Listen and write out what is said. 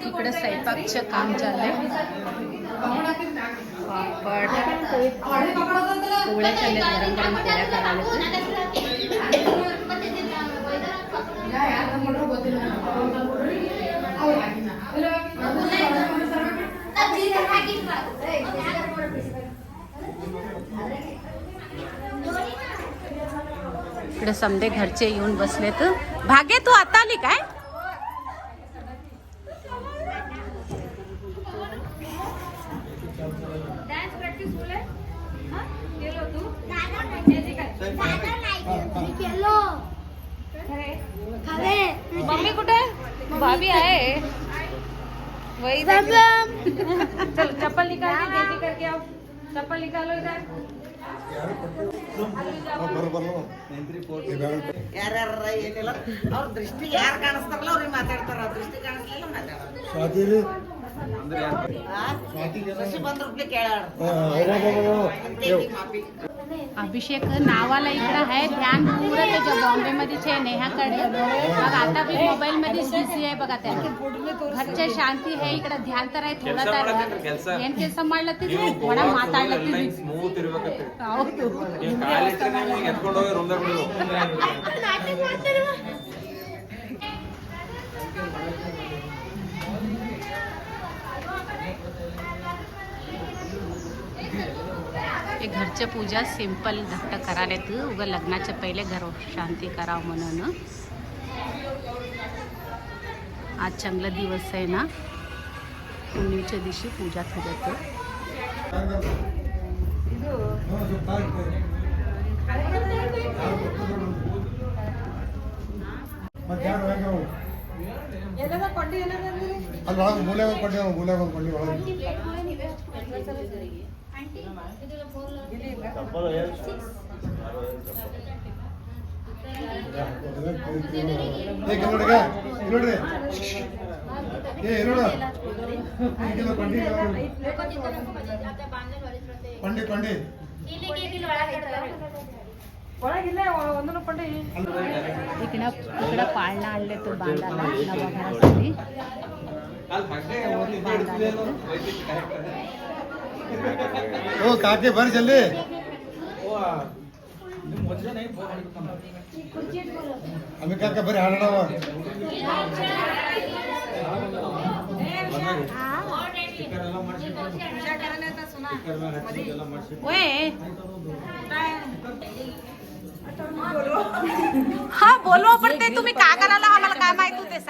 इकडे स्वयंपाकचं काम चाललंय. पापड पोळ्या चालल्या, गरम गरम पोळ्या करायला. इकडे समदे घरचे येऊन बसलेत. भागे तू आता आली काय? मम्मी कुठे? भाभी आहे. वही चलो चप्पल निकाल के जल्दी करके आओ. चप्पल निकालो इधर. ಯಾರ್ಯಾರ ಏನಿಲ್ಲ ಅವ್ರ ದೃಷ್ಟಿ ಯಾರು ಕಾಣಿಸ್ತಾರಲ್ಲ ಅವ್ರಿಗೆ ಮಾತಾಡ್ತಾರ. ದೃಷ್ಟಿ ಕಾಣಿಸ್ಲಿಲ್ಲ ಮಾತಾಡೋದು. ಬಂದ್ರು ಕೇಳಾಡ अभिषेक नावाला इकडं आहे. ध्यान पुरं त्याच्या बॉम्बे मध्ये नेहाकडे. मग आता बी मोबाईल मध्ये बिझी आहे बघा. त्या घरच्या शांती आहे. इकडे ध्यान तर आहे थोडा तर ಏನ್ ಕೆಲಸ ಮಾಡ್ಲತ್ತಿದ್ರಿ? ಒಣ ಮಾತಾಡ್ಲತ್ತಿದ್ರಿ. ಸ್ಮೂತ್ ಇರಬೇಕಂತ. ಹೌದು. ಈ ಕಾಲಿಟ್ರೆ ನೀವು ಎತ್ಕೊಂಡು ಹೋಗಿ ರೂಮ್ದಾಗ ಬಿಡು. हे घरच्या पूजा सिंपल धक्का करायला तू उगा लग्नाच्या पहिले घर शांती करावं म्हणून. आज चांगला दिवस आहे ना, पुण्यच्या दिवशी पूजा करत. इकडं पाळणा आणले तो बांधायला नवघरासाठी. ओ काके भर जल्दी. आम्ही काका बरे हाडणार. हा बोलवा, पण ते तुम्ही का करायला आम्हाला काय माहिती ते